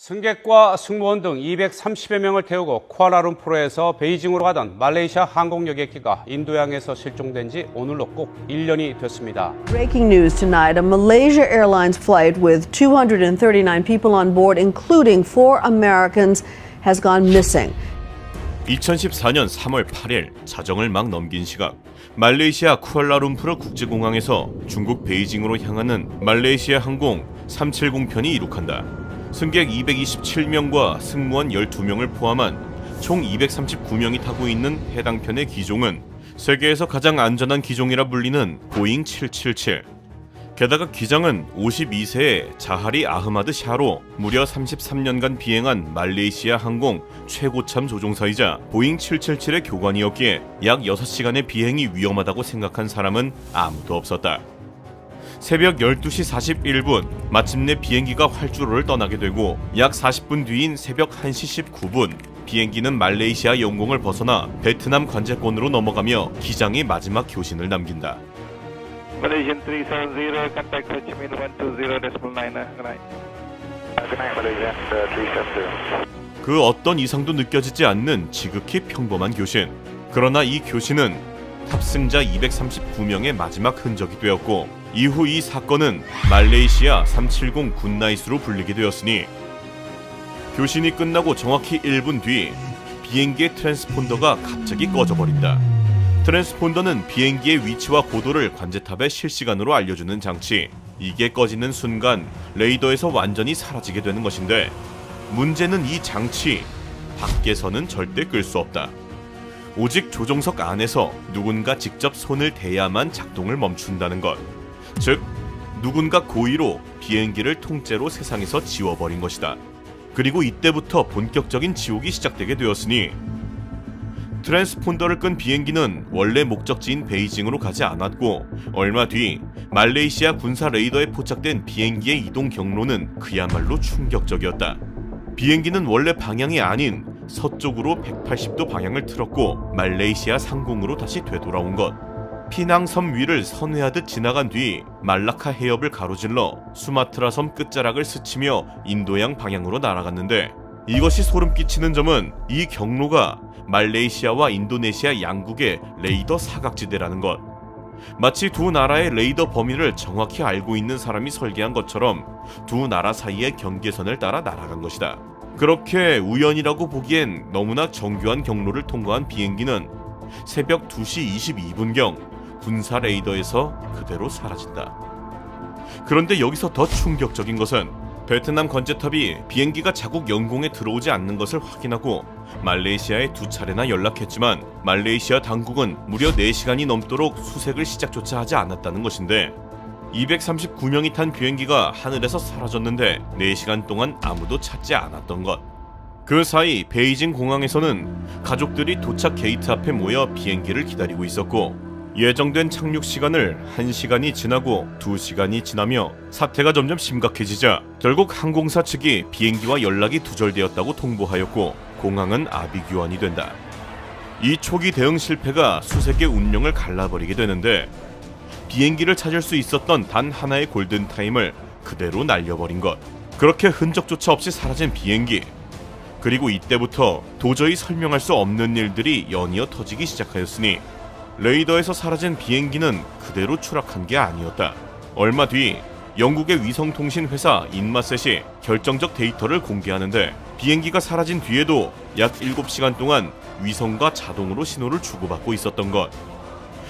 승객과 승무원 등 230여 명을 태우고 쿠알라룸푸르에서 베이징으로 가던 말레이시아 항공 여객기가 인도양에서 실종된 지 오늘로 꼭 1년이 됐습니다. Breaking news tonight, a Malaysia Airlines flight with 239 people on board, including 4 Americans, has gone missing. 2014년 3월 8일 자정을 막 넘긴 시각, 말레이시아 쿠알라룸푸르 국제공항에서 중국 베이징으로 향하는 말레이시아 항공 370편이 이륙한다. 승객 227명과 승무원 12명을 포함한 총 239명이 타고 있는 해당 편의 기종은 세계에서 가장 안전한 기종이라 불리는 보잉 777. 게다가 기장은 52세의 자하리 아흐마드 샤로 무려 33년간 비행한 말레이시아 항공 최고참 조종사이자 보잉 777의 교관이었기에 약 6시간의 비행이 위험하다고 생각한 사람은 아무도 없었다. 새벽 12시 41분 마침내 비행기가 활주로를 떠나게 되고 약 40분 뒤인 새벽 1시 19분 비행기는 말레이시아 영공을 벗어나 베트남 관제권으로 넘어가며 기장이 마지막 교신을 남긴다. Malaysian 370, contact Ho Chi Minh 120.9. Good night. Good night, Malaysian 370. 그 어떤 이상도 느껴지지 않는 지극히 평범한 교신. 그러나 이 교신은 탑승자 239명의 마지막 흔적이 되었고 이후 이 사건은 말레이시아 370 굿나잇으로 불리게 되었으니 교신이 끝나고 정확히 1분 뒤 비행기의 트랜스폰더가 갑자기 꺼져버린다. 트랜스폰더는 비행기의 위치와 고도를 관제탑에 실시간으로 알려주는 장치. 이게 꺼지는 순간 레이더에서 완전히 사라지게 되는 것인데 문제는 이 장치 밖에서는 절대 끌 수 없다. 오직 조종석 안에서 누군가 직접 손을 대야만 작동을 멈춘다는 것. 즉 누군가 고의로 비행기를 통째로 세상에서 지워버린 것이다. 그리고 이때부터 본격적인 지옥이 시작되게 되었으니 트랜스폰더를 끈 비행기는 원래 목적지인 베이징으로 가지 않았고 얼마 뒤 말레이시아 군사 레이더에 포착된 비행기의 이동 경로는 그야말로 충격적이었다. 비행기는 원래 방향이 아닌 서쪽으로 180도 방향을 틀었고 말레이시아 상공으로 다시 되돌아온 것. 피낭섬 위를 선회하듯 지나간 뒤 말라카 해협을 가로질러 수마트라 섬 끝자락을 스치며 인도양 방향으로 날아갔는데 이것이 소름 끼치는 점은 이 경로가 말레이시아와 인도네시아 양국의 레이더 사각지대라는 것. 마치 두 나라의 레이더 범위를 정확히 알고 있는 사람이 설계한 것처럼 두 나라 사이의 경계선을 따라 날아간 것이다. 그렇게 우연이라고 보기엔 너무나 정교한 경로를 통과한 비행기는 새벽 2시 22분경 군사 레이더에서 그대로 사라진다. 그런데 여기서 더 충격적인 것은 베트남 관제탑이 비행기가 자국 영공에 들어오지 않는 것을 확인하고 말레이시아에 2차례나 연락했지만 말레이시아 당국은 무려 4시간이 넘도록 수색을 시작조차 하지 않았다는 것인데 239명이 탄 비행기가 하늘에서 사라졌는데 4시간 동안 아무도 찾지 않았던 것. 그 사이 베이징 공항에서는 가족들이 도착 게이트 앞에 모여 비행기를 기다리고 있었고 예정된 착륙 시간을 1시간이 지나고 2시간이 지나며 사태가 점점 심각해지자 결국 항공사 측이 비행기와 연락이 두절되었다고 통보하였고 공항은 아비규환이 된다. 이 초기 대응 실패가 수색의 운명을 갈라버리게 되는데 비행기를 찾을 수 있었던 단 하나의 골든타임을 그대로 날려버린 것. 그렇게 흔적조차 없이 사라진 비행기. 그리고 이때부터 도저히 설명할 수 없는 일들이 연이어 터지기 시작하였으니 레이더에서 사라진 비행기는 그대로 추락한 게 아니었다. 얼마 뒤 영국의 위성통신 회사 인마셋이 결정적 데이터를 공개하는데 비행기가 사라진 뒤에도 약 7시간 동안 위성과 자동으로 신호를 주고받고 있었던 것.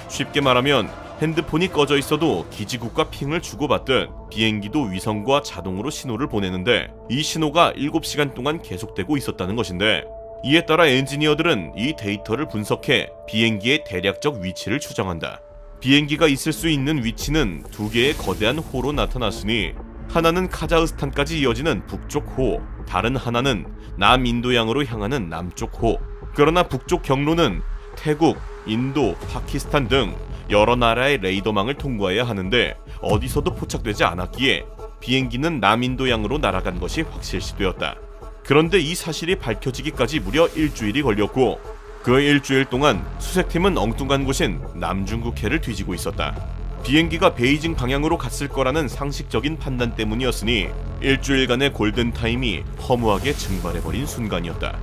쉽게 말하면 핸드폰이 꺼져 있어도 기지국과 핑을 주고받듯 비행기도 위성과 자동으로 신호를 보내는데 이 신호가 7시간 동안 계속되고 있었다는 것인데 이에 따라 엔지니어들은 이 데이터를 분석해 비행기의 대략적 위치를 추정한다. 비행기가 있을 수 있는 위치는 2개의 거대한 호로 나타났으니 하나는 카자흐스탄까지 이어지는 북쪽 호, 다른 하나는 남인도양으로 향하는 남쪽 호. 그러나 북쪽 경로는 태국, 인도, 파키스탄 등 여러 나라의 레이더망을 통과해야 하는데 어디서도 포착되지 않았기에 비행기는 남인도양으로 날아간 것이 확실시되었다. 그런데 이 사실이 밝혀지기까지 무려 일주일이 걸렸고 그 일주일 동안 수색팀은 엉뚱한 곳인 남중국해를 뒤지고 있었다. 비행기가 베이징 방향으로 갔을 거라는 상식적인 판단 때문이었으니 일주일간의 골든타임이 허무하게 증발해버린 순간이었다.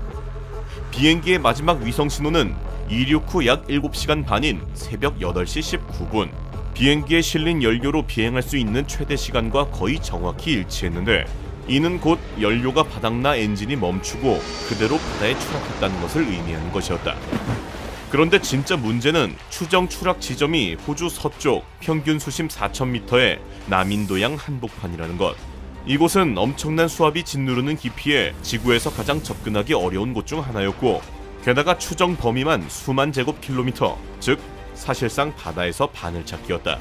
비행기의 마지막 위성 신호는 이륙 후 약 7시간 반인 새벽 8시 19분. 비행기에 실린 연료로 비행할 수 있는 최대 시간과 거의 정확히 일치했는데, 이는 곧 연료가 바닥나 엔진이 멈추고 그대로 바다에 추락했다는 것을 의미하는 것이었다. 그런데 진짜 문제는 추정 추락 지점이 호주 서쪽 평균 수심 4,000m의 남인도양 한복판이라는 것. 이곳은 엄청난 수압이 짓누르는 깊이에 지구에서 가장 접근하기 어려운 곳 중 하나였고, 게다가 추정 범위만 수만 제곱킬로미터, 즉 사실상 바다에서 반을 찾기였다.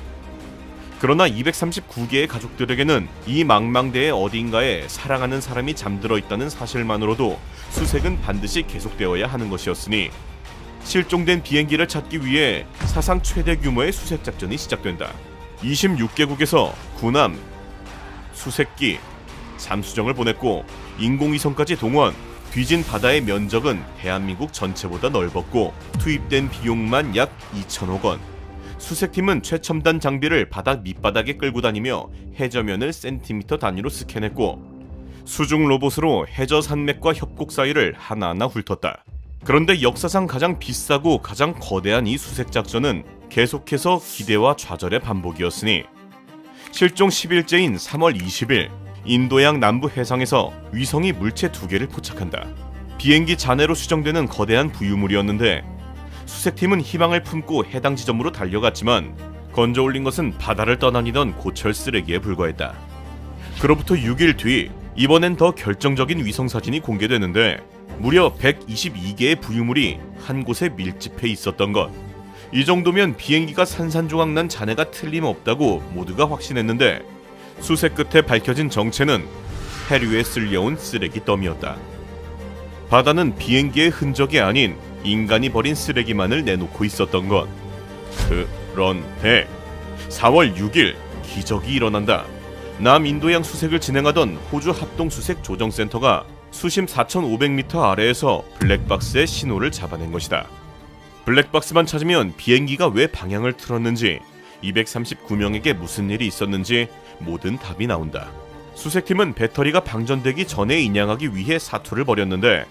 그러나 239개의 가족들에게는 이 망망대의 어딘가에 사랑하는 사람이 잠들어 있다는 사실만으로도 수색은 반드시 계속되어야 하는 것이었으니, 실종된 비행기를 찾기 위해 사상 최대 규모의 수색 작전이 시작된다. 26개국에서 군함, 수색기, 잠수정을 보냈고 인공위성까지 동원. 뒤진 바다의 면적은 대한민국 전체보다 넓었고 투입된 비용만 약 2천억 원. 수색팀은 최첨단 장비를 바닥 밑바닥에 끌고 다니며 해저면을 센티미터 단위로 스캔했고, 수중 로봇으로 해저 산맥과 협곡 사이를 하나하나 훑었다. 그런데 역사상 가장 비싸고 가장 거대한 이 수색 작전은 계속해서 기대와 좌절의 반복이었으니, 실종 10일째인 3월 20일 인도양 남부 해상에서 위성이 물체 2개를 포착한다. 비행기 잔해로 추정되는 거대한 부유물이었는데, 수색팀은 희망을 품고 해당 지점으로 달려갔지만 건져 올린 것은 바다를 떠다니던 고철 쓰레기에 불과했다. 그로부터 6일 뒤 이번엔 더 결정적인 위성사진이 공개되는데, 무려 122개의 부유물이 한 곳에 밀집해 있었던 것. 이 정도면 비행기가 산산조각 난 잔해가 틀림없다고 모두가 확신했는데, 수색 끝에 밝혀진 정체는 해류에 쓸려온 쓰레기 더미였다. 바다는 비행기의 흔적이 아닌 인간이 버린 쓰레기만을 내놓고 있었던 것. 그런데 4월 6일 기적이 일어난다. 남인도양 수색을 진행하던 호주 합동수색 조정센터가 수심 4,500m 아래에서 블랙박스의 신호를 잡아낸 것이다. 블랙박스만 찾으면 비행기가 왜 방향을 틀었는지, 239명에게 무슨 일이 있었는지 모든 답이 나온다. 수색팀은 배터리가 방전되기 전에 인양하기 위해 사투를 벌였는데,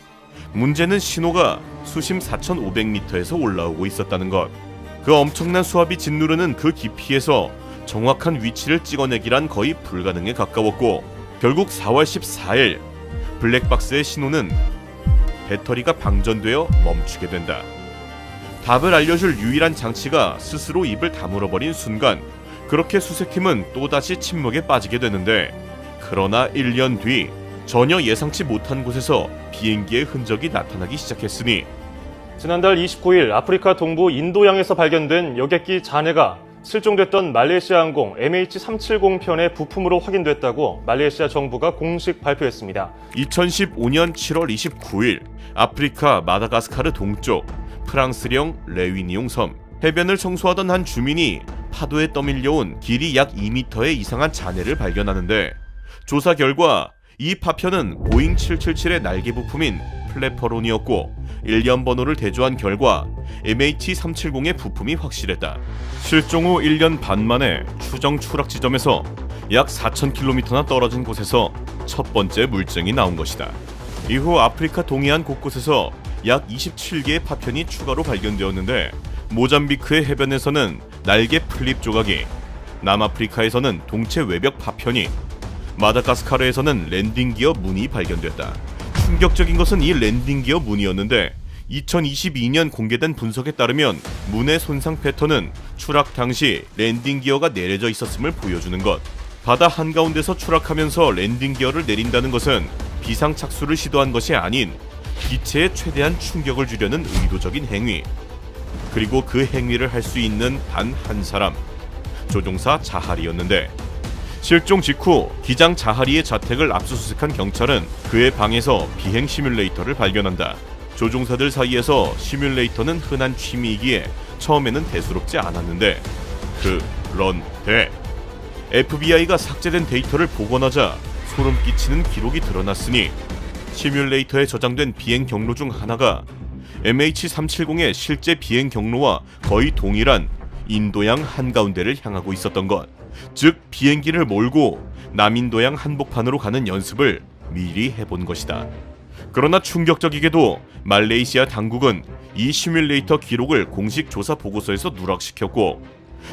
문제는 신호가 수심 4,500m에서 올라오고 있었다는 것. 그 엄청난 수압이 짓누르는 그 깊이에서 정확한 위치를 찍어내기란 거의 불가능에 가까웠고, 결국 4월 14일 블랙박스의 신호는 배터리가 방전되어 멈추게 된다. 답을 알려줄 유일한 장치가 스스로 입을 다물어버린 순간, 그렇게 수색팀은 또다시 침묵에 빠지게 되는데, 그러나 1년 뒤 전혀 예상치 못한 곳에서 비행기의 흔적이 나타나기 시작했으니, 지난달 29일 아프리카 동부 인도양에서 발견된 여객기 잔해가 실종됐던 말레이시아 항공 MH370 편의 부품으로 확인됐다고 말레이시아 정부가 공식 발표했습니다. 2015년 7월 29일 아프리카 마다가스카르 동쪽 프랑스령 레위니옹 섬 해변을 청소하던 한 주민이 파도에 떠밀려온 길이 약 2m의 이상한 잔해를 발견하는데, 조사 결과 이 파편은 보잉 777의 날개 부품인 플래퍼론이었고, 1년 번호를 대조한 결과 MH370의 부품이 확실했다. 실종 후 1년 반 만에 추정 추락 지점에서 약 4,000km나 떨어진 곳에서 첫 번째 물증이 나온 것이다. 이후 아프리카 동해안 곳곳에서 약 27개의 파편이 추가로 발견되었는데, 모잠비크의 해변에서는 날개 플립 조각이, 남아프리카에서는 동체 외벽 파편이, 마다가스카르에서는 랜딩 기어 문이 발견됐다. 충격적인 것은 이 랜딩 기어 문이었는데, 2022년 공개된 분석에 따르면 문의 손상 패턴은 추락 당시 랜딩 기어가 내려져 있었음을 보여주는 것. 바다 한가운데서 추락하면서 랜딩 기어를 내린다는 것은 비상 착수를 시도한 것이 아닌 기체에 최대한 충격을 주려는 의도적인 행위. 그리고 그 행위를 할 수 있는 단 한 사람, 조종사 자하리였는데, 실종 직후 기장 자하리의 자택을 압수수색한 경찰은 그의 방에서 비행 시뮬레이터를 발견한다. 조종사들 사이에서 시뮬레이터는 흔한 취미이기에 처음에는 대수롭지 않았는데, 그런데 FBI가 삭제된 데이터를 복원하자 소름 끼치는 기록이 드러났으니, 시뮬레이터에 저장된 비행 경로 중 하나가 MH370의 실제 비행 경로와 거의 동일한 인도양 한가운데를 향하고 있었던 것, 즉 비행기를 몰고 남인도양 한복판으로 가는 연습을 미리 해본 것이다. 그러나 충격적이게도 말레이시아 당국은 이 시뮬레이터 기록을 공식 조사 보고서에서 누락시켰고,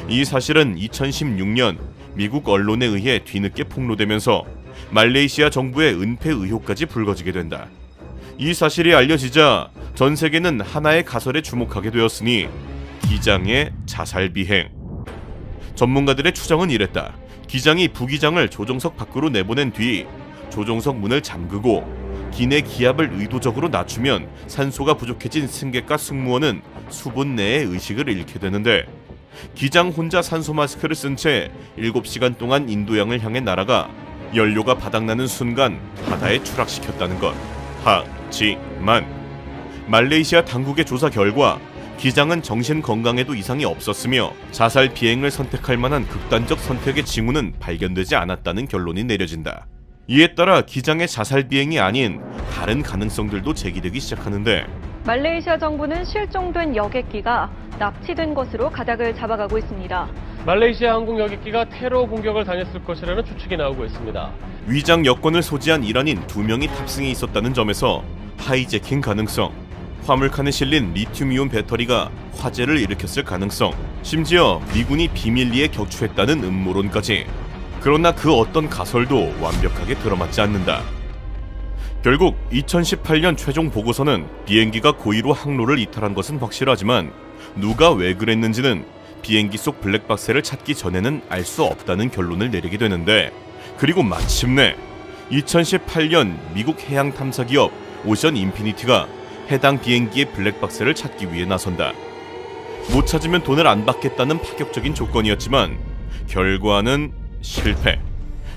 이 사실은 2016년 미국 언론에 의해 뒤늦게 폭로되면서 말레이시아 정부의 은폐 의혹까지 불거지게 된다. 이 사실이 알려지자 전 세계는 하나의 가설에 주목하게 되었으니 기장의 자살 비행. 전문가들의 추정은 이랬다. 기장이 부기장을 조종석 밖으로 내보낸 뒤 조종석 문을 잠그고 기내 기압을 의도적으로 낮추면 산소가 부족해진 승객과 승무원은 수분 내에 의식을 잃게 되는데, 기장 혼자 산소 마스크를 쓴 채 7시간 동안 인도양을 향해 날아가 연료가 바닥나는 순간 바다에 추락시켰다는 것. 하지만 말레이시아 당국의 조사 결과 기장은 정신 건강에도 이상이 없었으며 자살 비행을 선택할 만한 극단적 선택의 징후는 발견되지 않았다는 결론이 내려진다. 이에 따라 기장의 자살 비행이 아닌 다른 가능성들도 제기되기 시작하는데, 말레이시아 정부는 실종된 여객기가 납치된 것으로 가닥을 잡아가고 있습니다. 말레이시아 항공 여객기가 테러 공격을 당했을 것이라는 추측이 나오고 있습니다. 위장 여권을 소지한 일원인 2명이 탑승해 있었다는 점에서 하이제킹 가능성, 화물칸에 실린 리튬이온 배터리가 화재를 일으켰을 가능성, 심지어 미군이 비밀리에 격추했다는 음모론까지. 그러나 그 어떤 가설도 완벽하게 들어맞지 않는다. 결국 2018년 최종 보고서는 비행기가 고의로 항로를 이탈한 것은 확실하지만 누가 왜 그랬는지는 비행기 속 블랙박스를 찾기 전에는 알 수 없다는 결론을 내리게 되는데, 그리고 마침내 2018년 미국 해양 탐사 기업 오션 인피니티가 해당 비행기의 블랙박스를 찾기 위해 나선다. 못 찾으면 돈을 안 받겠다는 파격적인 조건이었지만 결과는 실패.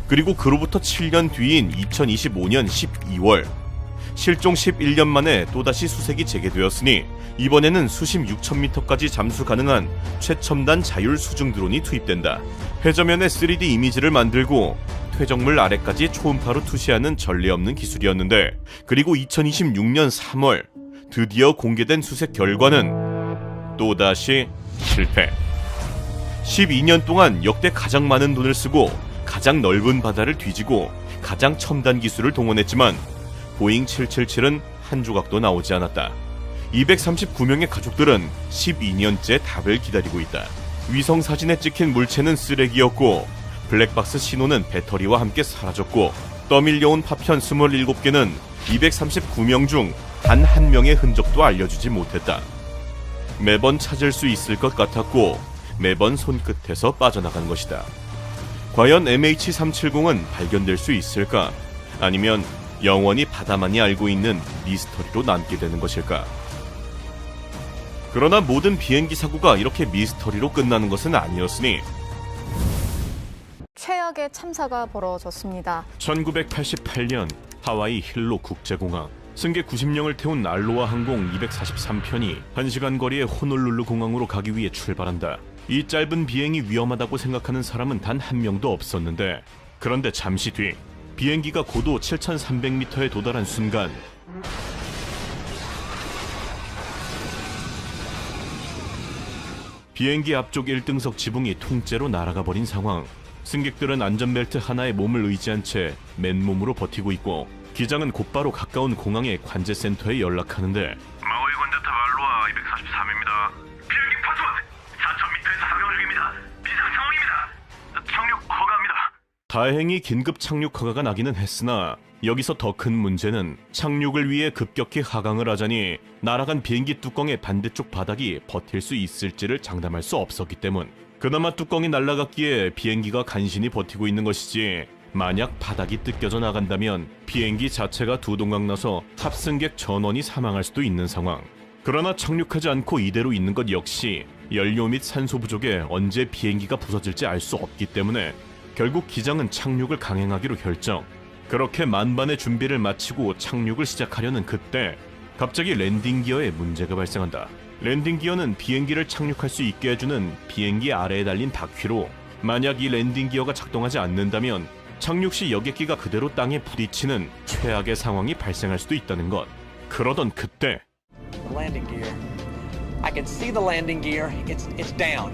그리고 그로부터 7년 뒤인 2025년 12월, 실종 11년 만에 또다시 수색이 재개되었으니 이번에는 수심 6,000m까지 잠수 가능한 최첨단 자율 수중 드론이 투입된다. 해저면에 3D 이미지를 만들고 퇴적물 아래까지 초음파로 투시하는 전례 없는 기술이었는데, 그리고 2026년 3월 드디어 공개된 수색 결과는 또다시 실패. 12년 동안 역대 가장 많은 돈을 쓰고 가장 넓은 바다를 뒤지고 가장 첨단 기술을 동원했지만 보잉 777은 한 조각도 나오지 않았다. 239명의 가족들은 12년째 답을 기다리고 있다. 위성 사진에 찍힌 물체는 쓰레기였고 블랙박스 신호는 배터리와 함께 사라졌고 떠밀려온 파편 27개는 239명 중 단 한 명의 흔적도 알려주지 못했다. 매번 찾을 수 있을 것 같았고 매번 손끝에서 빠져나간 것이다. 과연 MH370은 발견될 수 있을까? 아니면 영원히 바다만이 알고 있는 미스터리로 남게 되는 것일까? 그러나 모든 비행기 사고가 이렇게 미스터리로 끝나는 것은 아니었으니 최악의 참사가 벌어졌습니다. 1988년 하와이 힐로 국제공항. 승객 90명을 태운 알로아 항공 243편이 1시간 거리의 호놀룰루 공항으로 가기 위해 출발한다. 이 짧은 비행이 위험하다고 생각하는 사람은 단 한 명도 없었는데, 그런데 잠시 뒤 비행기가 고도 7,300m에 도달한 순간 비행기 앞쪽 1등석 지붕이 통째로 날아가 버린 상황. 승객들은 안전벨트 하나에 몸을 의지한 채 맨몸으로 버티고 있고, 기장은 곧바로 가까운 공항의 관제센터에 연락하는데 마오이 관제탑 알로아 243입니다. 비행기 파손 4,000m에서 상영 중입니다. 비상 상황입니다. 착륙 허가합니다. 다행히 긴급 착륙 허가가 나기는 했으나 여기서 더 큰 문제는 착륙을 위해 급격히 하강을 하자니 날아간 비행기 뚜껑의 반대쪽 바닥이 버틸 수 있을지를 장담할 수 없었기 때문. 그나마 뚜껑이 날아갔기에 비행기가 간신히 버티고 있는 것이지, 만약 바닥이 뜯겨져 나간다면 비행기 자체가 두동강나서 탑승객 전원이 사망할 수도 있는 상황. 그러나 착륙하지 않고 이대로 있는 것 역시 연료 및 산소 부족에 언제 비행기가 부서질지 알 수 없기 때문에 결국 기장은 착륙을 강행하기로 결정. 그렇게 만반의 준비를 마치고 착륙을 시작하려는 그때 갑자기 랜딩 기어에 문제가 발생한다. 랜딩 기어는 비행기를 착륙할 수 있게 해주는 비행기 아래에 달린 바퀴로, 만약 이 랜딩 기어가 작동하지 않는다면 착륙 시 여객기가 그대로 땅에 부딪히는 최악의 상황이 발생할 수도 있다는 것. 그러던 그때 landing gear I can see the landing gear. It's down.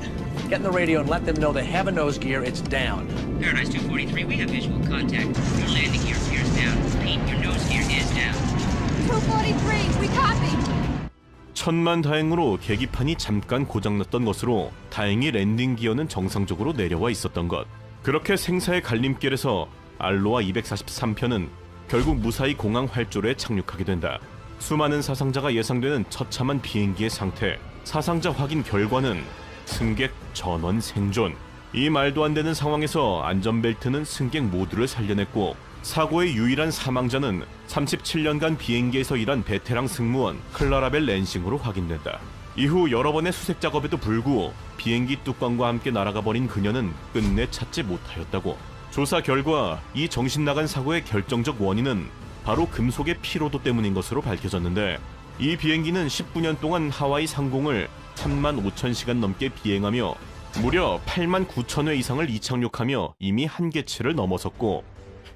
Get in the radio and let them know they have a nose gear. It's down. Paradise 243, we have visual contact. Your landing gear appears down. Pete, your nose gear is down. 243, we copy. 천만다행으로 계기판이 잠깐 고장났던 것으로 다행히 랜딩 기어는 정상적으로 내려와 있었던 것. 그렇게 생사의 갈림길에서 알로아 243편은 결국 무사히 공항 활주로에 착륙하게 된다. 수많은 사상자가 예상되는 처참한 비행기의 상태, 사상자 확인 결과는 승객 전원 생존. 이 말도 안 되는 상황에서 안전벨트는 승객 모두를 살려냈고 사고의 유일한 사망자는 37년간 비행기에서 일한 베테랑 승무원 클라라벨 랜싱으로 확인된다. 이후 여러 번의 수색 작업에도 불구 비행기 뚜껑과 함께 날아가 버린 그녀는 끝내 찾지 못하였다고. 조사 결과 이 정신나간 사고의 결정적 원인은 바로 금속의 피로도 때문인 것으로 밝혀졌는데, 이 비행기는 19년 동안 하와이 상공을 35,000시간 넘게 비행하며 무려 89,000회 이상을 이착륙하며 이미 한계치를 넘어섰고,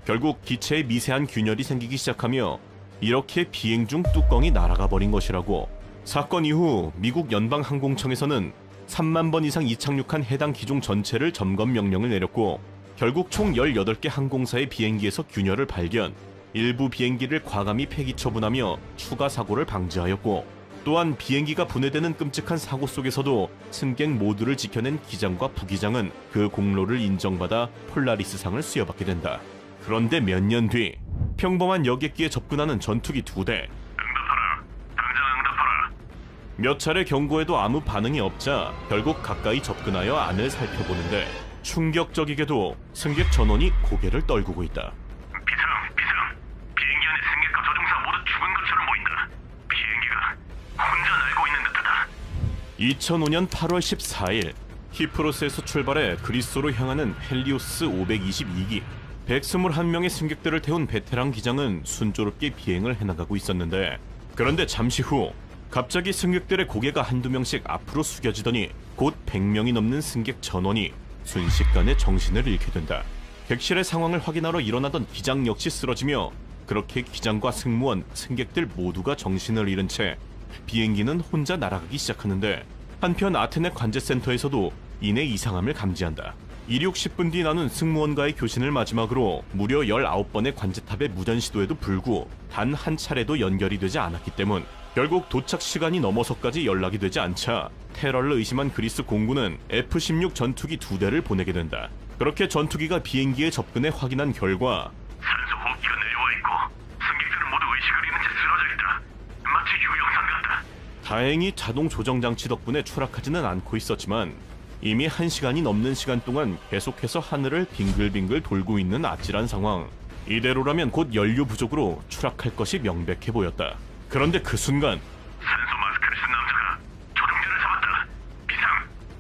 결국 기체에 미세한 균열이 생기기 시작하며 이렇게 비행 중 뚜껑이 날아가 버린 것이라고. 사건 이후 미국 연방항공청에서는 3만 번 이상 이착륙한 해당 기종 전체를 점검 명령을 내렸고, 결국 총 18개 항공사의 비행기에서 균열을 발견, 일부 비행기를 과감히 폐기 처분하며 추가 사고를 방지하였고, 또한 비행기가 분해되는 끔찍한 사고 속에서도 승객 모두를 지켜낸 기장과 부기장은 그 공로를 인정받아 폴라리스상을 수여받게 된다. 그런데 몇 년 뒤 평범한 여객기에 접근하는 전투기 2대. 응답하라. 당장 응답하라. 몇 차례 경고에도 아무 반응이 없자 결국 가까이 접근하여 안을 살펴보는데 충격적이게도 승객 전원이 고개를 떨구고 있다. 비상. 비행기 안에 승객과 조종사 모두 죽은 것처럼 보인다. 비행기가 혼자 날고 있는 듯하다. 2005년 8월 14일 키프로스에서 출발해 그리스로 향하는 헬리오스 522기. 121명의 승객들을 태운 베테랑 기장은 순조롭게 비행을 해나가고 있었는데, 그런데 잠시 후 갑자기 승객들의 고개가 한두 명씩 앞으로 숙여지더니 곧 100명이 넘는 승객 전원이 순식간에 정신을 잃게 된다. 객실의 상황을 확인하러 일어나던 기장 역시 쓰러지며 그렇게 기장과 승무원, 승객들 모두가 정신을 잃은 채 비행기는 혼자 날아가기 시작하는데, 한편 아테네 관제센터에서도 이내 이상함을 감지한다. 이륙 10분 뒤 나눈 승무원과의 교신을 마지막으로 무려 19번의 관제탑의 무전 시도에도 불구 단 한 차례도 연결이 되지 않았기 때문 결국 도착 시간이 넘어서까지 연락이 되지 않자 테러를 의심한 그리스 공군은 F-16 전투기 2대를 보내게 된다. 그렇게 전투기가 비행기에 접근해 확인한 결과 산소 호흡기가 내려와 있고 승객들은 모두 의식을 잃은 채 쓰러져 있다. 마치 유영선 같다. 다행히 자동 조정 장치 덕분에 추락하지는 않고 있었지만 이미 1시간이 넘는 시간 동안 계속해서 하늘을 빙글빙글 돌고 있는 아찔한 상황. 이대로라면 곧 연료 부족으로 추락할 것이 명백해 보였다. 그런데 그 순간 산소 마스크를 쓴 남자가 조종자를 잡았다. 비상.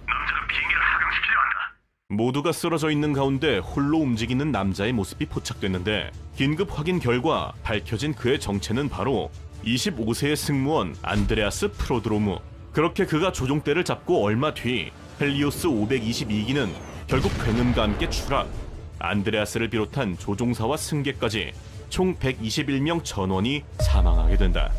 남자가 비행기를 하강시키려 한다. 모두가 쓰러져 있는 가운데 홀로 움직이는 남자의 모습이 포착됐는데, 긴급 확인 결과 밝혀진 그의 정체는 바로 25세의 승무원 안드레아스 프로드로무. 그렇게 그가 조종대를 잡고 얼마 뒤 헬리오스 522기는 결국 굉음과 함께 추락. 안드레아스를 비롯한 조종사와 승객까지 총 121명 전원이 사망하게 된다.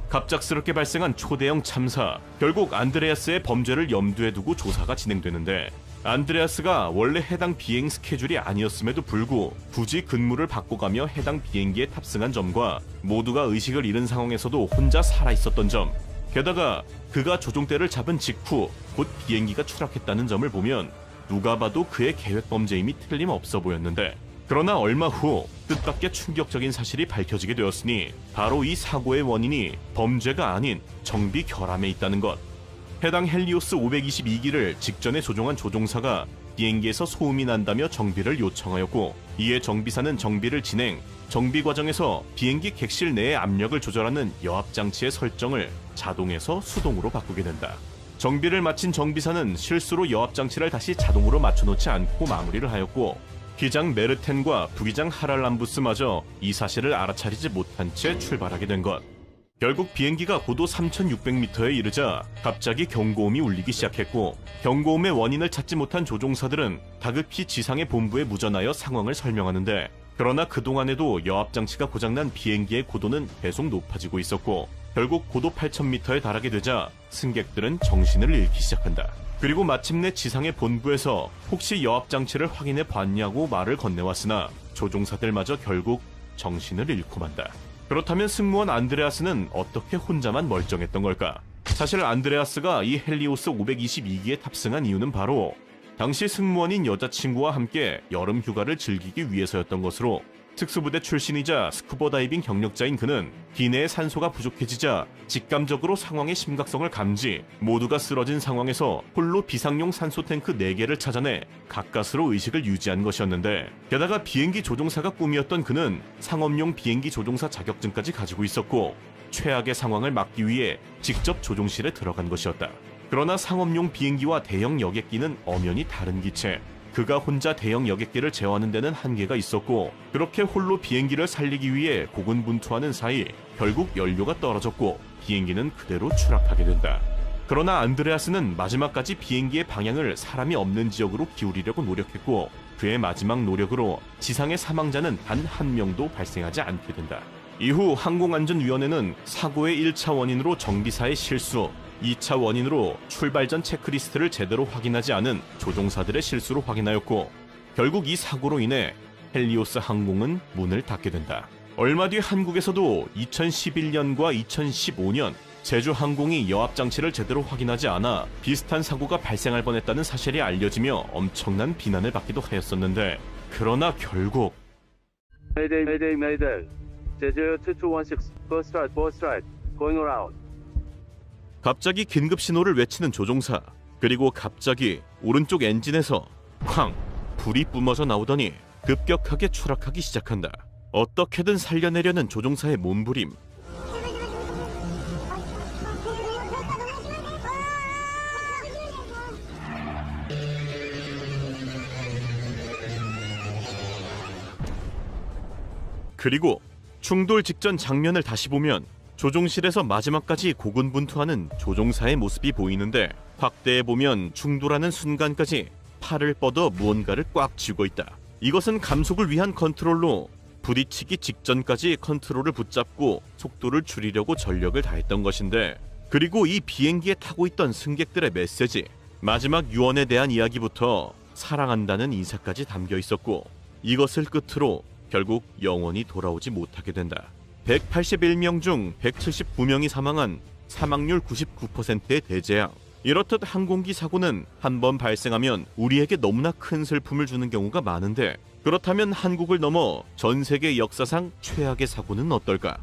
갑작스럽게 발생한 초대형 참사. 결국 안드레아스의 범죄를 염두에 두고 조사가 진행되는데, 안드레아스가 원래 해당 비행 스케줄이 아니었음에도 불구 굳이 근무를 바꿔가며 해당 비행기에 탑승한 점과 모두가 의식을 잃은 상황에서도 혼자 살아있었던 점, 게다가 그가 조종대를 잡은 직후 곧 비행기가 추락했다는 점을 보면 누가 봐도 그의 계획 범죄임이 틀림없어 보였는데, 그러나 얼마 후 뜻밖의 충격적인 사실이 밝혀지게 되었으니 바로 이 사고의 원인이 범죄가 아닌 정비 결함에 있다는 것. 해당 헬리오스 522기를 직전에 조종한 조종사가 비행기에서 소음이 난다며 정비를 요청하였고, 이에 정비사는 정비를 진행, 정비 과정에서 비행기 객실 내의 압력을 조절하는 여압장치의 설정을 자동에서 수동으로 바꾸게 된다. 정비를 마친 정비사는 실수로 여압장치를 다시 자동으로 맞춰놓지 않고 마무리를 하였고, 기장 메르텐과 부기장 하랄람부스마저 이 사실을 알아차리지 못한 채 출발하게 된 것. 결국 비행기가 고도 3,600m에 이르자 갑자기 경고음이 울리기 시작했고, 경고음의 원인을 찾지 못한 조종사들은 다급히 지상의 본부에 무전하여 상황을 설명하는데, 그러나 그동안에도 여압장치가 고장난 비행기의 고도는 계속 높아지고 있었고 결국 고도 8,000m에 달하게 되자 승객들은 정신을 잃기 시작한다. 그리고 마침내 지상의 본부에서 혹시 여압장치를 확인해 봤냐고 말을 건네왔으나 조종사들마저 결국 정신을 잃고 만다. 그렇다면 승무원 안드레아스는 어떻게 혼자만 멀쩡했던 걸까? 사실 안드레아스가 이 헬리오스 522기에 탑승한 이유는 바로 당시 승무원인 여자친구와 함께 여름 휴가를 즐기기 위해서였던 것으로 특수부대 출신이자 스쿠버 다이빙 경력자인 그는 기내의 산소가 부족해지자 직감적으로 상황의 심각성을 감지, 모두가 쓰러진 상황에서 홀로 비상용 산소 탱크 4개를 찾아내 가까스로 의식을 유지한 것이었는데 게다가 비행기 조종사가 꿈이었던 그는 상업용 비행기 조종사 자격증까지 가지고 있었고 최악의 상황을 막기 위해 직접 조종실에 들어간 것이었다. 그러나 상업용 비행기와 대형 여객기는 엄연히 다른 기체. 그가 혼자 대형 여객기를 제어하는 데는 한계가 있었고 그렇게 홀로 비행기를 살리기 위해 고군분투하는 사이 결국 연료가 떨어졌고 비행기는 그대로 추락하게 된다. 그러나 안드레아스는 마지막까지 비행기의 방향을 사람이 없는 지역으로 기울이려고 노력했고 그의 마지막 노력으로 지상의 사망자는 단 한 명도 발생하지 않게 된다. 이후 항공안전위원회는 사고의 1차 원인으로 정비사의 실수, 2차 원인으로 출발 전 체크리스트를 제대로 확인하지 않은 조종사들의 실수로 확인하였고 결국 이 사고로 인해 헬리오스 항공은 문을 닫게 된다. 얼마 뒤 한국에서도 2011년과 2015년 제주항공이 여압장치를 제대로 확인하지 않아 비슷한 사고가 발생할 뻔했다는 사실이 알려지며 엄청난 비난을 받기도 하였었는데 그러나 결국 Mayday. 제주 2216, first strike, going around. 갑자기 긴급 신호를 외치는 조종사, 그리고 갑자기 오른쪽 엔진에서 쾅! 불이 뿜어져 나오더니 급격하게 추락하기 시작한다. 어떻게든 살려내려는 조종사의 몸부림. 그리고 충돌 직전 장면을 다시 보면 조종실에서 마지막까지 고군분투하는 조종사의 모습이 보이는데 확대해보면 충돌하는 순간까지 팔을 뻗어 무언가를 꽉 쥐고 있다. 이것은 감속을 위한 컨트롤로 부딪히기 직전까지 컨트롤을 붙잡고 속도를 줄이려고 전력을 다했던 것인데 그리고 이 비행기에 타고 있던 승객들의 메시지, 마지막 유언에 대한 이야기부터 사랑한다는 인사까지 담겨 있었고 이것을 끝으로 결국 영원히 돌아오지 못하게 된다. 181명 중 179명이 사망한 사망률 99%의 대재앙. 이렇듯 항공기 사고는 한 번 발생하면 우리에게 너무나 큰 슬픔을 주는 경우가 많은데 그렇다면 한국을 넘어 전 세계 역사상 최악의 사고는 어떨까?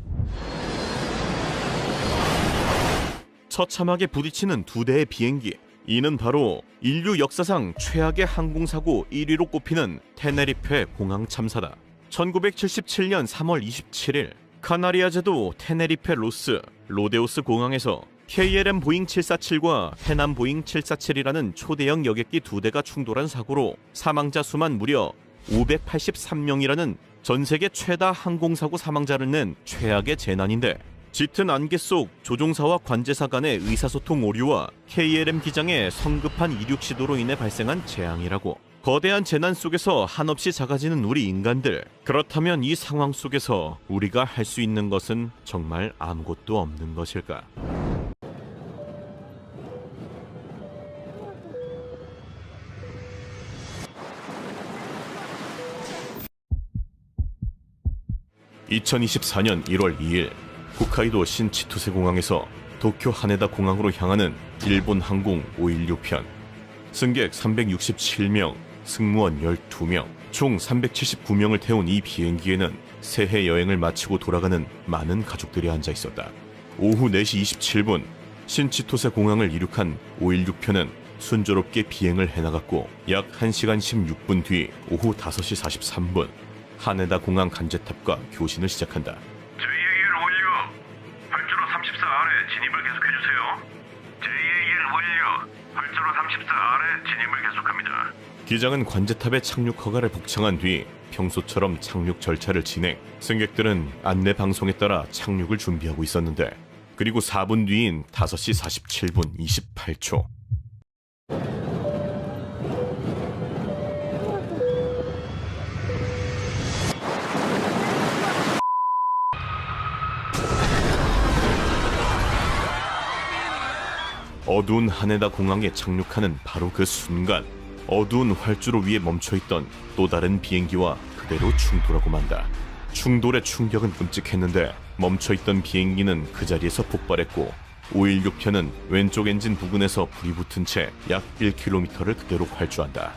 처참하게 부딪히는 2대의 비행기. 이는 바로 인류 역사상 최악의 항공사고 1위로 꼽히는 테네리페 공항 참사다. 1977년 3월 27일 카나리아 제도 테네리페 로스 로데오스 공항에서 KLM 보잉 747과 해남 보잉 747이라는 초대형 여객기 2대가 충돌한 사고로 사망자 수만 무려 583명이라는 전세계 최다 항공사고 사망자를 낸 최악의 재난인데 짙은 안개 속 조종사와 관제사 간의 의사소통 오류와 KLM 기장의 성급한 이륙 시도로 인해 발생한 재앙이라고. 거대한 재난 속에서 한없이 작아지는 우리 인간들. 그렇다면 이 상황 속에서 우리가 할 수 있는 것은 정말 아무것도 없는 것일까? (2024년 1월 2일) 홋카이도 신치토세 공항에서 도쿄 하네다 공항으로 향하는 일본 항공 516편. 승객 367명, 승무원 12명, 총 379명을 태운 이 비행기에는 새해 여행을 마치고 돌아가는 많은 가족들이 앉아 있었다. 오후 4시 27분 신치토세 공항을 이륙한 516편은 순조롭게 비행을 해나갔고 약 1시간 16분 뒤 오후 5시 43분 하네다 공항 간제탑과 교신을 시작한다. JAL 완료. 활주로 34 아래 진입을 계속해주세요. JAL 완료. 활주로 34 아래 진입을 계속합니다. 기장은 관제탑에 착륙 허가를 복창한 뒤 평소처럼 착륙 절차를 진행. 승객들은 안내 방송에 따라 착륙을 준비하고 있었는데 그리고 4분 뒤인 5시 47분 28초 어두운 하네다 공항에 착륙하는 바로 그 순간 어두운 활주로 위에 멈춰있던 또 다른 비행기와 그대로 충돌하고 만다. 충돌의 충격은 끔찍했는데 멈춰있던 비행기는 그 자리에서 폭발했고 516편은 왼쪽 엔진 부근에서 불이 붙은 채 약 1km를 그대로 활주한다.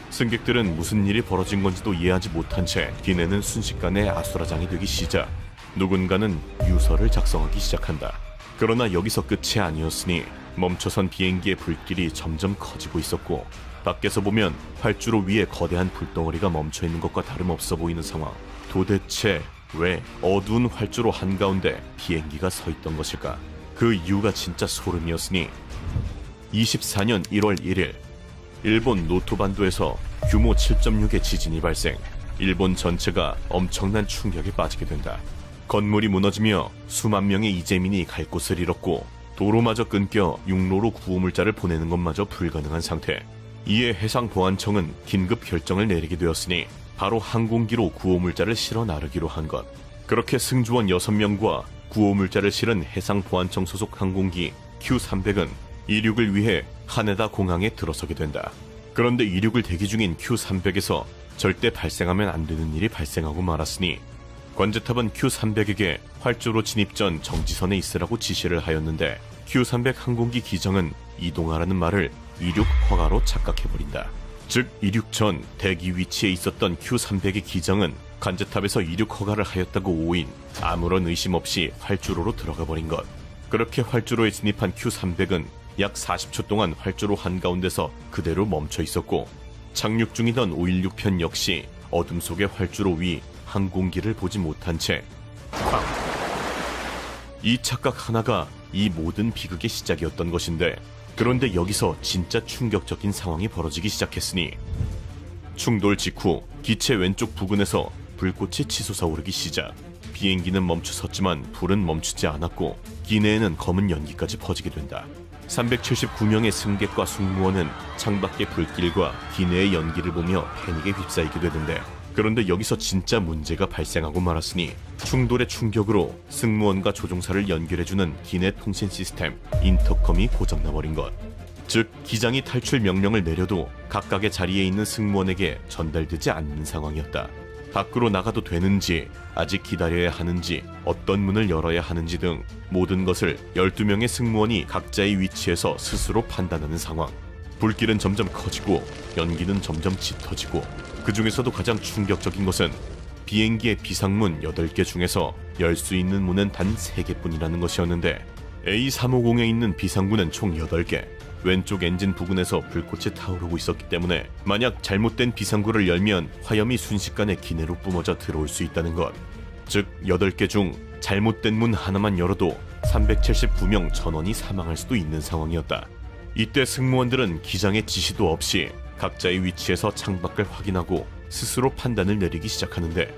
승객들은 무슨 일이 벌어진 건지도 이해하지 못한 채 기내는 순식간에 아수라장이 되기 시작 누군가는 유서를 작성하기 시작한다. 그러나 여기서 끝이 아니었으니 멈춰선 비행기의 불길이 점점 커지고 있었고 밖에서 보면 활주로 위에 거대한 불덩어리가 멈춰있는 것과 다름없어 보이는 상황. 도대체 왜 어두운 활주로 한가운데 비행기가 서 있던 것일까? 그 이유가 진짜 소름이었으니 24년 1월 1일 일본 노토반도에서 규모 7.6의 지진이 발생. 일본 전체가 엄청난 충격에 빠지게 된다. 건물이 무너지며 수만 명의 이재민이 갈 곳을 잃었고 도로마저 끊겨 육로로 구호물자를 보내는 것마저 불가능한 상태. 이에 해상보안청은 긴급 결정을 내리게 되었으니 바로 항공기로 구호물자를 실어 나르기로 한 것. 그렇게 승조원 6명과 구호물자를 실은 해상보안청 소속 항공기 Q300은 이륙을 위해 하네다 공항에 들어서게 된다. 그런데 이륙을 대기 중인 Q300에서 절대 발생하면 안 되는 일이 발생하고 말았으니 관제탑은 Q300에게 활주로 진입 전 정지선에 있으라고 지시를 하였는데 Q300 항공기 기장은 이동하라는 말을 이륙 허가로 착각해버린다. 즉 이륙 전 대기 위치에 있었던 Q300의 기장은 관제탑에서 이륙 허가를 하였다고 오인 아무런 의심 없이 활주로로 들어가 버린 것. 그렇게 활주로에 진입한 Q300은 약 40초 동안 활주로 한가운데서 그대로 멈춰 있었고 착륙 중이던 516편 역시 어둠 속의 활주로 위 항공기를 보지 못한 채 쾅! 이 착각 하나가 이 모든 비극의 시작이었던 것인데 그런데 여기서 진짜 충격적인 상황이 벌어지기 시작했으니 충돌 직후 기체 왼쪽 부근에서 불꽃이 치솟아 오르기 시작. 비행기는 멈춰섰지만 불은 멈추지 않았고 기내에는 검은 연기까지 퍼지게 된다. 379명의 승객과 승무원은 창밖의 불길과 기내의 연기를 보며 패닉에 휩싸이게 되는데 그런데 여기서 진짜 문제가 발생하고 말았으니 충돌의 충격으로 승무원과 조종사를 연결해주는 기내 통신 시스템 인터컴이 고장나버린 것. 즉 기장이 탈출 명령을 내려도 각각의 자리에 있는 승무원에게 전달되지 않는 상황이었다. 밖으로 나가도 되는지, 아직 기다려야 하는지, 어떤 문을 열어야 하는지 등 모든 것을 12명의 승무원이 각자의 위치에서 스스로 판단하는 상황. 불길은 점점 커지고 연기는 점점 짙어지고 그 중에서도 가장 충격적인 것은 비행기의 비상문 8개 중에서 열 수 있는 문은 단 3개뿐이라는 것이었는데 A350에 있는 비상문은 총 8개. 왼쪽 엔진 부근에서 불꽃이 타오르고 있었기 때문에 만약 잘못된 비상구를 열면 화염이 순식간에 기내로 뿜어져 들어올 수 있다는 것. 즉 8개 중 잘못된 문 하나만 열어도 379명 전원이 사망할 수도 있는 상황이었다. 이때 승무원들은 기장의 지시도 없이 각자의 위치에서 창밖을 확인하고 스스로 판단을 내리기 시작하는데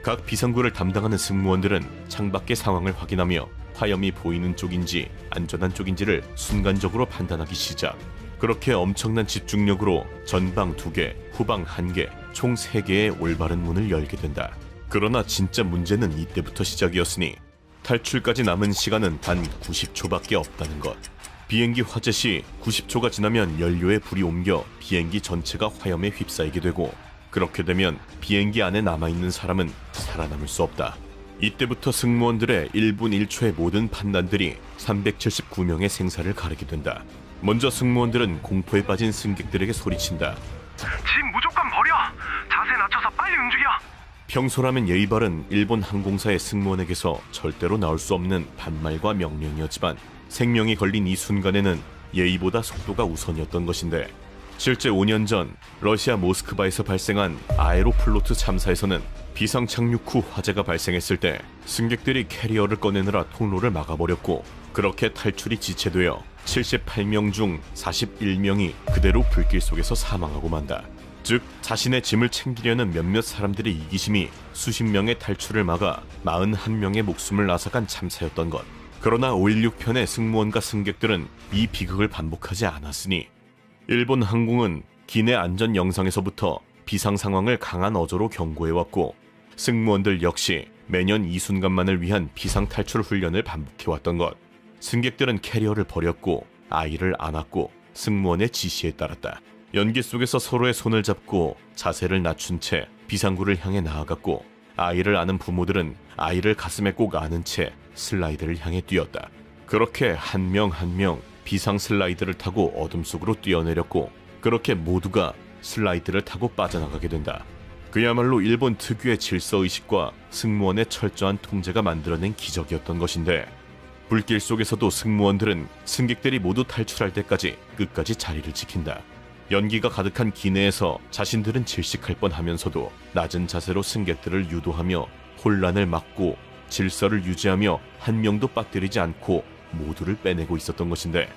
각 비상구를 담당하는 승무원들은 창밖의 상황을 확인하며 화염이 보이는 쪽인지 안전한 쪽인지를 순간적으로 판단하기 시작. 그렇게 엄청난 집중력으로 전방 2개, 후방 1개, 총 3개의 올바른 문을 열게 된다. 그러나 진짜 문제는 이때부터 시작이었으니 탈출까지 남은 시간은 단 90초밖에 없다는 것. 비행기 화재 시 90초가 지나면 연료에 불이 옮겨 비행기 전체가 화염에 휩싸이게 되고 그렇게 되면 비행기 안에 남아있는 사람은 살아남을 수 없다. 이때부터 승무원들의 1분 1초의 모든 판단들이 379명의 생사를 가르게 된다. 먼저 승무원들은 공포에 빠진 승객들에게 소리친다. 짐 무조건 버려! 자세 낮춰서 빨리 움직여! 평소라면 예의 바른 일본 항공사의 승무원에게서 절대로 나올 수 없는 반말과 명령이었지만 생명이 걸린 이 순간에는 예의보다 속도가 우선이었던 것인데 실제 5년 전 러시아 모스크바에서 발생한 아에로플로트 참사에서는 비상 착륙 후 화재가 발생했을 때 승객들이 캐리어를 꺼내느라 통로를 막아버렸고 그렇게 탈출이 지체되어 78명 중 41명이 그대로 불길 속에서 사망하고 만다. 즉 자신의 짐을 챙기려는 몇몇 사람들의 이기심이 수십 명의 탈출을 막아 41명의 목숨을 앗아간 참사였던 것. 그러나 516편의 승무원과 승객들은 이 비극을 반복하지 않았으니 일본 항공은 기내 안전 영상에서부터 비상 상황을 강한 어조로 경고해왔고 승무원들 역시 매년 이 순간만을 위한 비상 탈출 훈련을 반복해왔던 것. 승객들은 캐리어를 버렸고 아이를 안았고 승무원의 지시에 따랐다. 연기 속에서 서로의 손을 잡고 자세를 낮춘 채 비상구를 향해 나아갔고 아이를 안은 부모들은 아이를 가슴에 꼭 안은 채 슬라이드를 향해 뛰었다. 그렇게 한 명 한 명 비상 슬라이드를 타고 어둠 속으로 뛰어내렸고 그렇게 모두가 슬라이드를 타고 빠져나가게 된다. 그야말로 일본 특유의 질서의식과 승무원의 철저한 통제가 만들어낸 기적이었던 것인데 불길 속에서도 승무원들은 승객들이 모두 탈출할 때까지 끝까지 자리를 지킨다. 연기가 가득한 기내에서 자신들은 질식할 뻔하면서도 낮은 자세로 승객들을 유도하며 혼란을 막고 질서를 유지하며 한 명도 빠뜨리지 않고 모두를 빼내고 있었던 것인데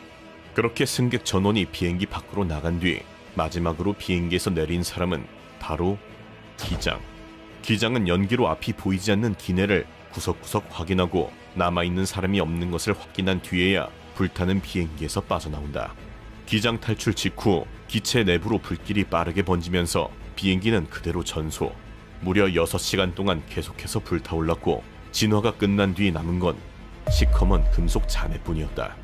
그렇게 승객 전원이 비행기 밖으로 나간 뒤 마지막으로 비행기에서 내린 사람은 바로 기장. 기장은 연기로 앞이 보이지 않는 기내를 구석구석 확인하고 남아있는 사람이 없는 것을 확인한 뒤에야 불타는 비행기에서 빠져나온다. 기장 탈출 직후 기체 내부로 불길이 빠르게 번지면서 비행기는 그대로 전소. 무려 6시간 동안 계속해서 불타올랐고 진화가 끝난 뒤 남은 건 시커먼 금속 잔해뿐이었다.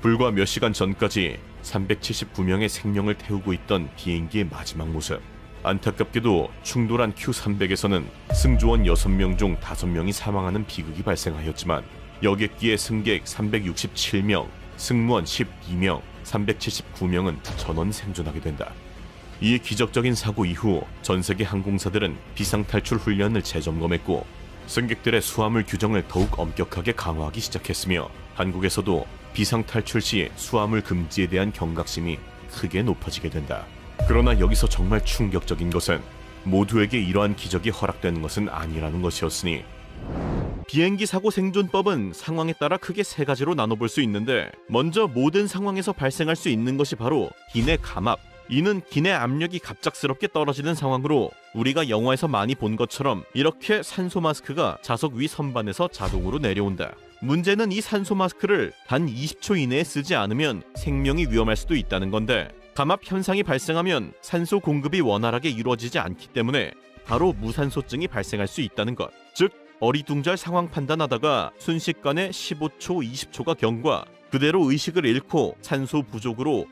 불과 몇 시간 전까지 379명의 생명을 태우고 있던 비행기의 마지막 모습. 안타깝게도 충돌한 Q300에서는 승조원 6명 중 5명이 사망하는 비극이 발생하였지만 여객기의 승객 367명, 승무원 12명, 379명은 전원 생존하게 된다. 이 기적적인 사고 이후 전 세계 항공사들은 비상탈출 훈련을 재점검했고 승객들의 수화물 규정을 더욱 엄격하게 강화하기 시작했으며 한국에서도 비상탈출 시 수화물 금지에 대한 경각심이 크게 높아지게 된다. 그러나 여기서 정말 충격적인 것은 모두에게 이러한 기적이 허락되는 것은 아니라는 것이었으니 비행기 사고 생존법은 상황에 따라 크게 3가지로 나눠볼 수 있는데 먼저 모든 상황에서 발생할 수 있는 것이 바로 기내 감압. 이는 기내 압력이 갑작스럽게 떨어지는 상황으로 우리가 영화에서 많이 본 것처럼 이렇게 산소 마스크가 좌석 위 선반에서 자동으로 내려온다. 문제는 이 산소 마스크를 단 20초 이내에 쓰지 않으면 생명이 위험할 수도 있다는 건데 감압 현상이 발생하면 산소 공급이 원활하게 이루어지지 않기 때문에 바로 무산소증이 발생할 수 있다는 것. 즉 어리둥절 상황 판단하다가 순식간에 15초, 20초가 경과 그대로 의식을 잃고 산소 부족으로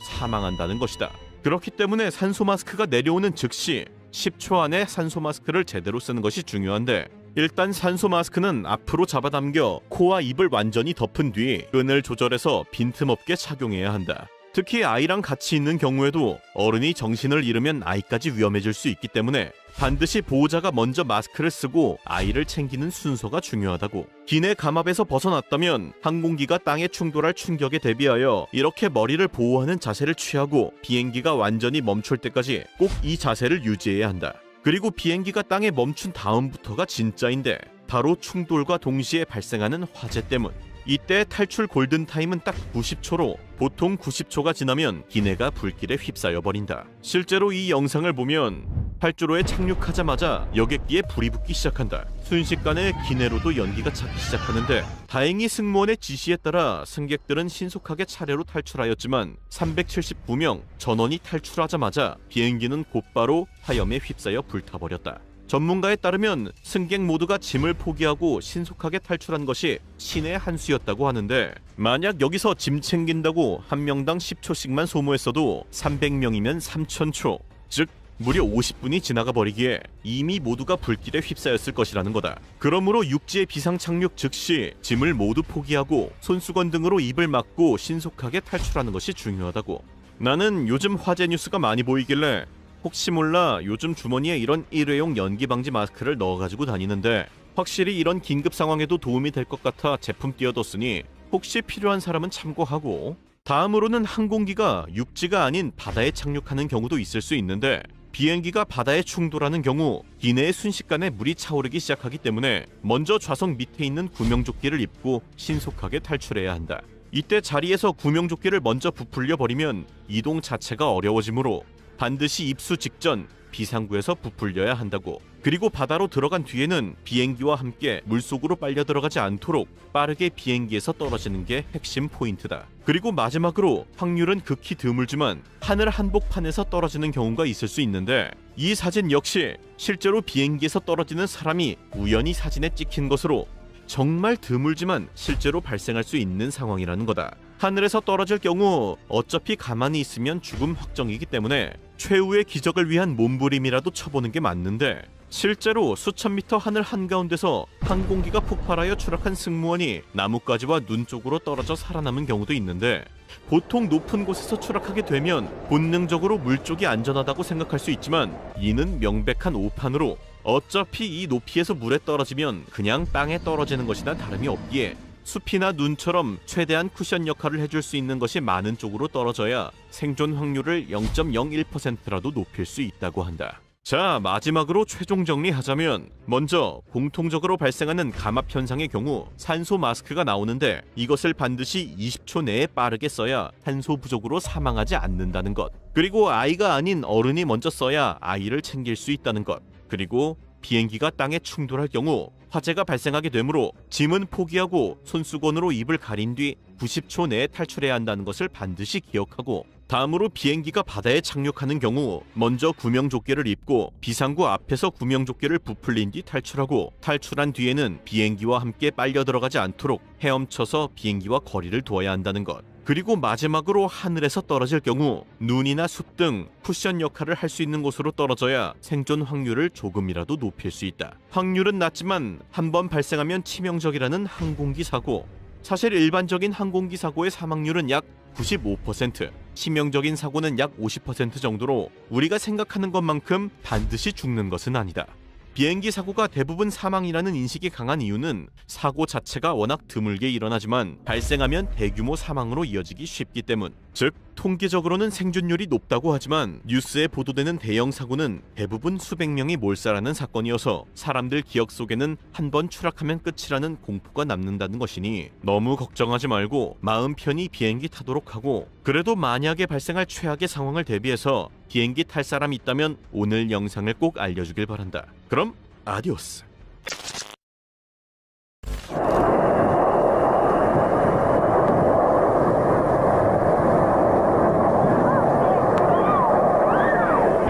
사망한다는 것이다. 그렇기 때문에 산소 마스크가 내려오는 즉시 10초 안에 산소 마스크를 제대로 쓰는 것이 중요한데 일단 산소 마스크는 앞으로 잡아당겨 코와 입을 완전히 덮은 뒤 끈을 조절해서 빈틈없게 착용해야 한다. 특히 아이랑 같이 있는 경우에도 어른이 정신을 잃으면 아이까지 위험해질 수 있기 때문에 반드시 보호자가 먼저 마스크를 쓰고 아이를 챙기는 순서가 중요하다고. 기내 감압에서 벗어났다면 항공기가 땅에 충돌할 충격에 대비하여 이렇게 머리를 보호하는 자세를 취하고 비행기가 완전히 멈출 때까지 꼭 이 자세를 유지해야 한다. 그리고 비행기가 땅에 멈춘 다음부터가 진짜인데 바로 충돌과 동시에 발생하는 화재 때문. 이때 탈출 골든타임은 딱 90초로 보통 90초가 지나면 기내가 불길에 휩싸여 버린다. 실제로 이 영상을 보면 활주로에 착륙하자마자 여객기에 불이 붙기 시작한다. 순식간에 기내로도 연기가 차기 시작하는데 다행히 승무원의 지시에 따라 승객들은 신속하게 차례로 탈출하였지만 379명 전원이 탈출하자마자 비행기는 곧바로 화염에 휩싸여 불타버렸다. 전문가에 따르면 승객 모두가 짐을 포기하고 신속하게 탈출한 것이 신의 한 수였다고 하는데 만약 여기서 짐 챙긴다고 한 명당 10초씩만 소모했어도 300명이면 3000초, 즉 무려 50분이 지나가 버리기에 이미 모두가 불길에 휩싸였을 것이라는 거다. 그러므로 육지의 비상 착륙 즉시 짐을 모두 포기하고 손수건 등으로 입을 막고 신속하게 탈출하는 것이 중요하다고. 나는 요즘 화재 뉴스가 많이 보이길래 혹시 몰라 요즘 주머니에 이런 일회용 연기 방지 마스크를 넣어가지고 다니는데 확실히 이런 긴급 상황에도 도움이 될 것 같아 제품 띄워뒀으니 혹시 필요한 사람은 참고하고. 다음으로는 항공기가 육지가 아닌 바다에 착륙하는 경우도 있을 수 있는데 비행기가 바다에 충돌하는 경우 기내에 순식간에 물이 차오르기 시작하기 때문에 먼저 좌석 밑에 있는 구명조끼를 입고 신속하게 탈출해야 한다. 이때 자리에서 구명조끼를 먼저 부풀려 버리면 이동 자체가 어려워지므로 반드시 입수 직전 비상구에서 부풀려야 한다고. 그리고 바다로 들어간 뒤에는 비행기와 함께 물속으로 빨려 들어가지 않도록 빠르게 비행기에서 떨어지는 게 핵심 포인트다. 그리고 마지막으로 확률은 극히 드물지만 하늘 한복판에서 떨어지는 경우가 있을 수 있는데 이 사진 역시 실제로 비행기에서 떨어지는 사람이 우연히 사진에 찍힌 것으로 정말 드물지만 실제로 발생할 수 있는 상황이라는 거다. 하늘에서 떨어질 경우 어차피 가만히 있으면 죽음 확정이기 때문에 최후의 기적을 위한 몸부림이라도 쳐보는 게 맞는데 실제로 수천 미터 하늘 한가운데서 항공기가 폭발하여 추락한 승무원이 나뭇가지와 눈 쪽으로 떨어져 살아남은 경우도 있는데 보통 높은 곳에서 추락하게 되면 본능적으로 물 쪽이 안전하다고 생각할 수 있지만 이는 명백한 오판으로 어차피 이 높이에서 물에 떨어지면 그냥 땅에 떨어지는 것이나 다름이 없기에 숲이나 눈처럼 최대한 쿠션 역할을 해줄 수 있는 것이 많은 쪽으로 떨어져야 생존 확률을 0.01%라도 높일 수 있다고 한다. 자, 마지막으로 최종 정리하자면 먼저 공통적으로 발생하는 감압 현상의 경우 산소 마스크가 나오는데 이것을 반드시 20초 내에 빠르게 써야 산소 부족으로 사망하지 않는다는 것. 그리고 아이가 아닌 어른이 먼저 써야 아이를 챙길 수 있다는 것. 그리고 비행기가 땅에 충돌할 경우 화재가 발생하게 되므로 짐은 포기하고 손수건으로 입을 가린 뒤 90초 내에 탈출해야 한다는 것을 반드시 기억하고 다음으로 비행기가 바다에 착륙하는 경우 먼저 구명조끼를 입고 비상구 앞에서 구명조끼를 부풀린 뒤 탈출하고 탈출한 뒤에는 비행기와 함께 빨려 들어가지 않도록 헤엄쳐서 비행기와 거리를 두어야 한다는 것. 그리고 마지막으로 하늘에서 떨어질 경우 눈이나 숲 등 쿠션 역할을 할 수 있는 곳으로 떨어져야 생존 확률을 조금이라도 높일 수 있다. 확률은 낮지만 한번 발생하면 치명적이라는 항공기 사고. 사실 일반적인 항공기 사고의 사망률은 약 95%, 치명적인 사고는 약 50% 정도로 우리가 생각하는 것만큼 반드시 죽는 것은 아니다. 비행기 사고가 대부분 사망이라는 인식이 강한 이유는 사고 자체가 워낙 드물게 일어나지만 발생하면 대규모 사망으로 이어지기 쉽기 때문. 즉, 통계적으로는 생존율이 높다고 하지만 뉴스에 보도되는 대형 사고는 대부분 수백 명이 몰살하는 사건이어서 사람들 기억 속에는 한 번 추락하면 끝이라는 공포가 남는다는 것이니 너무 걱정하지 말고 마음 편히 비행기 타도록 하고 그래도 만약에 발생할 최악의 상황을 대비해서 비행기 탈 사람이 있다면 오늘 영상을 꼭 알려주길 바란다. 그럼 아디오스.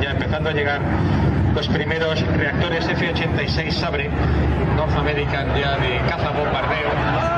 Ya empezando a llegar los primeros reactores F-86 Sabre, North American ya de caza bombardeo.